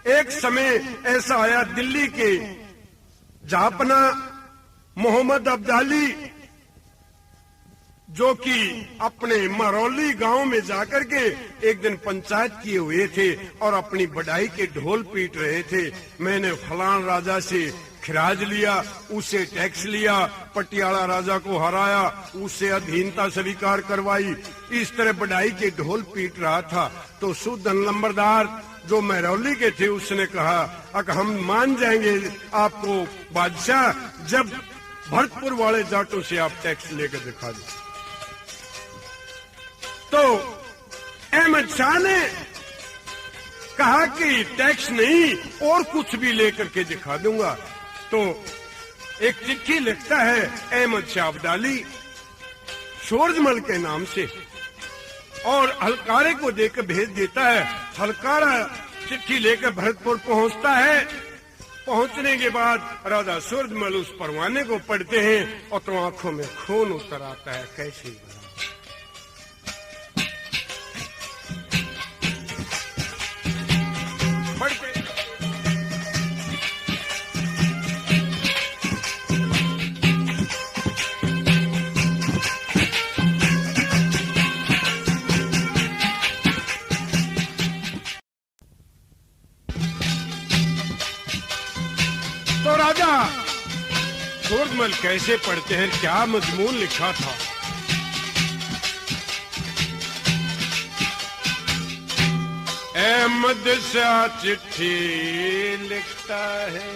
एक समय ऐसा आया दिल्ली के जहापना मोहम्मद अब्दाली, जो कि अपने मरौली गांव में जाकर के एक दिन पंचायत किए हुए थे और अपनी बढ़ाई के ढोल पीट रहे थे। मैंने फलान राजा से खिराज लिया, उससे टैक्स लिया, पटियाला राजा को हराया, उससे अधीनता स्वीकार करवाई, इस तरह बढ़ाई के ढोल पीट रहा था। तो सुदन लंबरदार जो महरौली के थे उसने कहा, अगर हम मान जाएंगे आपको बादशाह, जब भरतपुर वाले जाटों से आप टैक्स लेकर दिखा दें। तो अहमद शाह ने कहा कि टैक्स नहीं और कुछ भी लेकर के दिखा दूंगा। तो एक चिट्ठी लिखता है अहमद शाह अब्दाली सूरजमल के नाम से और हलकारे को देकर भेज देता है। हलकारा चिट्ठी लेकर भरतपुर पहुंचता है। पहुंचने के बाद राजा सूरजमल उस परवाने को पढ़ते हैं और तो आंखों में खून उतर आता है। कैसे तो राजा सूरजमल कैसे पढ़ते हैं, क्या मजमून लिखा था। अहमद शाह चिट्ठी लिखता है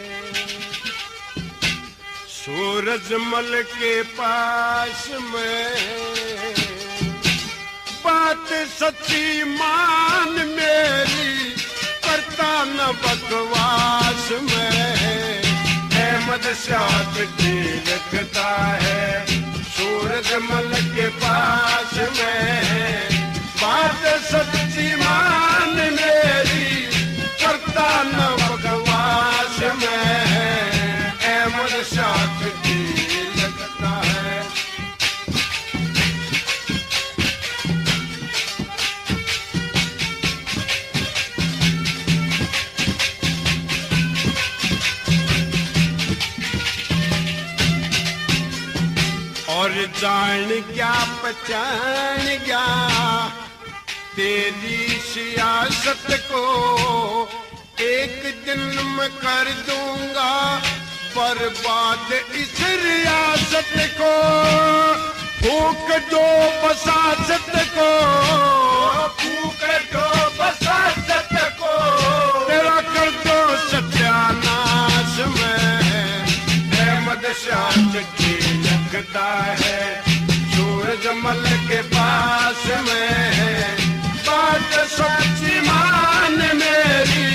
सूरजमल के पास में, बात सच्ची मान मेरी, करता न बकवास में। अहमद शाह चिट्ठी लिखता है सूरजमल के पास में, बात सच्ची मान मेरी, करता न बकवास में। अहमद शाह चिट्ठी लिखता है। और जान क्या पहचान गया तेरी सियासत को, एक दिन मैं कर दूंगा बर्बाद इस रियासत को। फूक दो बसासत को, फूक दो बसासत को, तेरा कर दो सत्यानाश में। अहमद शाह चिट्ठी लिखता है सूरजमल के पास में, बात सच्ची मान मेरी,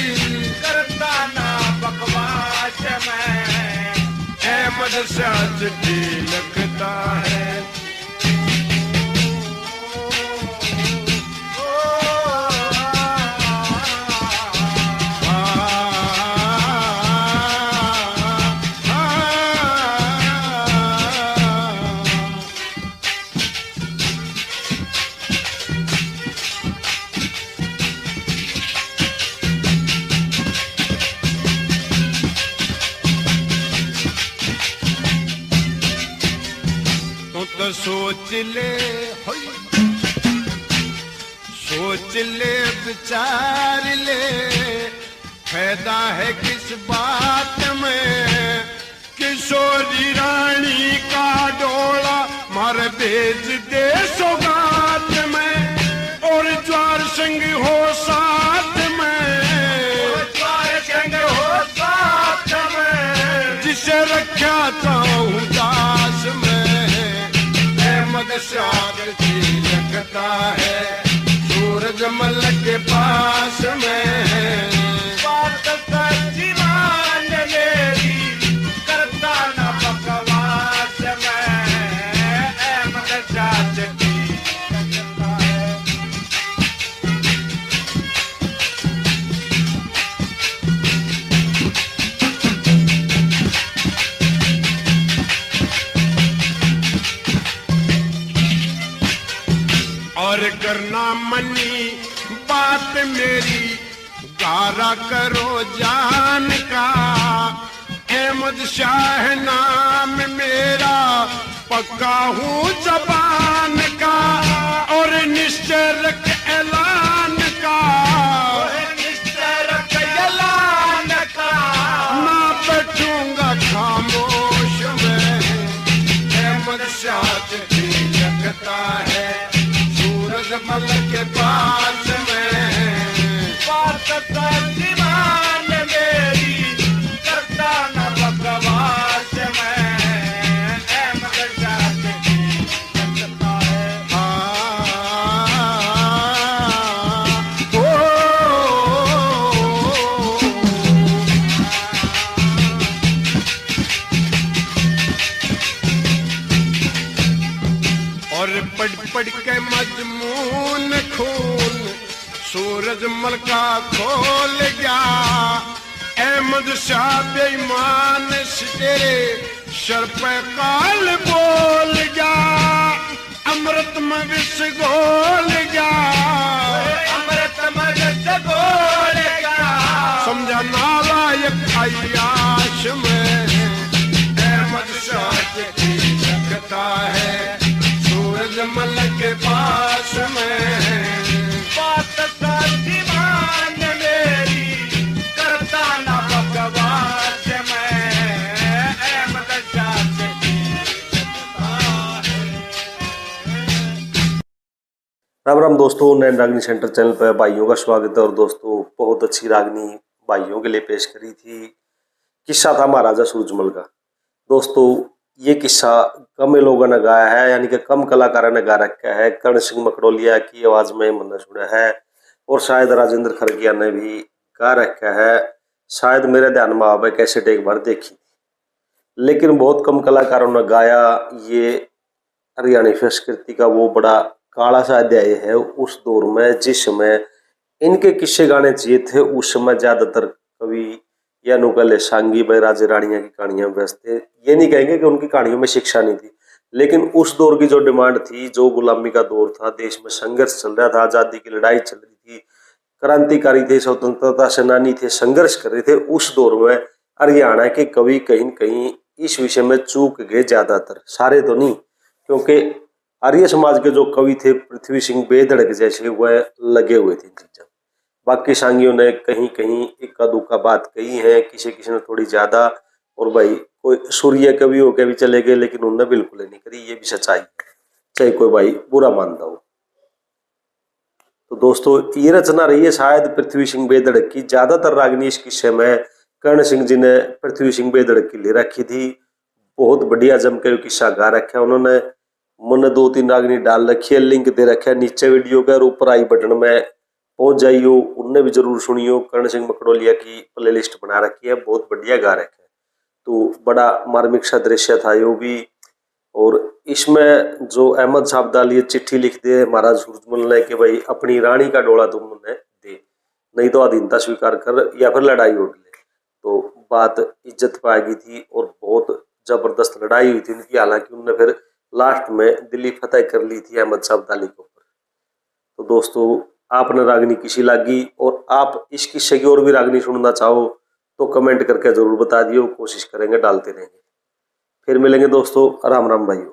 करता ना बकवास में। अहमद शाह चिट्ठी लिखता है। तो सोच ले विचार ले, फायदा है किस बात में। किशोरी रानी का डोला मार भेज दे सौगात में, और ज्वार संग हो साथ में, ज्वार संग हो साथ में, जिसे रखा चाहूं दास में। अहमद शाह चिट्ठी लिखता है सूरजमल के पास में, बात सच्ची मान मेरी, करता न बकवास में। अहमद शाह चिट्ठी लिखता है। और करना मनी बात मेरी, पुकारा करो जान का। अहमद शाह नाम मेरा पक्का हूँ जबान का, और निश्चय रख ऐलान का, निश्चय रख ऐलान का। ना बैठूंगा खामोश मैं, अहमद शाह जगता है सूरज मल के पास में। बात का दीवान मेरी करता न बकवास में, अहमद शाह जगता है। और पढ़ के मजमून खून सूरज मल का खोल गया। अहमद शाह बेईमान से तेरे सर पे काल बोल गया। अमृत में विष घोल गया, अमृत में विष घोल गया। समझा नालायक अय्याश में, अहमद शाह जगता है सूरज मल के पास में। बात का दीवान मेरी करता ना बकवास में, अहमद शाह जगता है। राम राम दोस्तों, नैन रागनी सेंटर चैनल पर भाइयों का स्वागत है। और दोस्तों, बहुत अच्छी रागनी भाइयों के लिए पेश करी थी। किस्सा था महाराजा सूरजमल का। दोस्तों, ये किस्सा कम लोगों ने गाया है, यानी कि कम कलाकारों ने गा रखा है। कर्ण सिंह मकड़ोलिया की आवाज में मैंने सुना है, और शायद राजेंद्र खरगिया ने भी गा रखा है। शायद मेरे ध्यान में आवे कैसेट एक बार देखी, लेकिन बहुत कम कलाकारों ने गाया। ये हरियाणी संस्कृति का वो बड़ा काला सा अध्याय है उस दौर में, जिस समय इनके किस्से गाने चाहिए थे। उस समय ज्यादातर कवि या नुकले सांगी भाई राजे रानियां की कहानियां व्यस्त थे। ये नहीं कहेंगे कि उनकी कहानियों में शिक्षा नहीं थी, लेकिन उस दौर की जो डिमांड थी, जो गुलामी का दौर था, देश में संघर्ष चल रहा था, आजादी की लड़ाई चल रही थी, क्रांतिकारी थे, स्वतंत्रता सेनानी थे, संघर्ष कर रहे थे। उस दौर में हरियाणा के कवि कहीं न कहीं इस विषय में चूक गए, ज्यादातर, सारे तो नहीं, क्योंकि आर्य समाज के जो कवि थे पृथ्वी सिंह बेधड़क जैसे वह लगे हुए थे चीजें। बाकी सांगियों ने कहीं कहीं इक्का दुक्का बात कही है, किसी किसी ने थोड़ी ज्यादा, और भाई कोई सूर्य कवि होकर भी चले गए, लेकिन उन्होंने बिल्कुल नहीं करी। ये भी सच्चाई है, चाहे कोई भाई बुरा मानता हो। तो दोस्तों, ये रचना रही है शायद पृथ्वी सिंह बेधड़क की। ज्यादातर रागनी इस किस्से में कर्ण सिंह जी ने पृथ्वी सिंह बेधड़क की ले रखी थी। बहुत बढ़िया जम के किस्सा गा रखा है उन्होंने। मैंने 2-3 रागनी डाल रखी है, लिंक दे रखा है नीचे वीडियो का, और ऊपर आई बटन में पहुंच जाइयो, उनने भी जरूर सुनियो। कर्ण सिंह मकड़ोलिया की प्लेलिस्ट बना रखी है, बहुत बढ़िया गा रखा है। तो बड़ा मार्मिक सा दृश्य था यो भी। और इसमें जो अहमद साहब दालिए चिट्ठी लिख दे महाराज सूरजमल ने कि भाई अपनी रानी का डोला तुम मुझे दे, नहीं तो अधीनता स्वीकार कर या फिर लड़ाई उड़ ले। तो बात इज्जत पाएगी थी, और बहुत जबरदस्त लड़ाई हुई थी उनकी। हालांकि उनने फिर लास्ट में दिल्ली फतेह कर ली थी अहमद साहब दाली के ऊपर। तो दोस्तों, आपने रागनी किसी लागी, और आप इस किस्से की और भी रागनी सुनना चाहो तो कमेंट करके जरूर बता दियो, कोशिश करेंगे डालते रहेंगे। फिर मिलेंगे दोस्तों। राम राम भाइयों।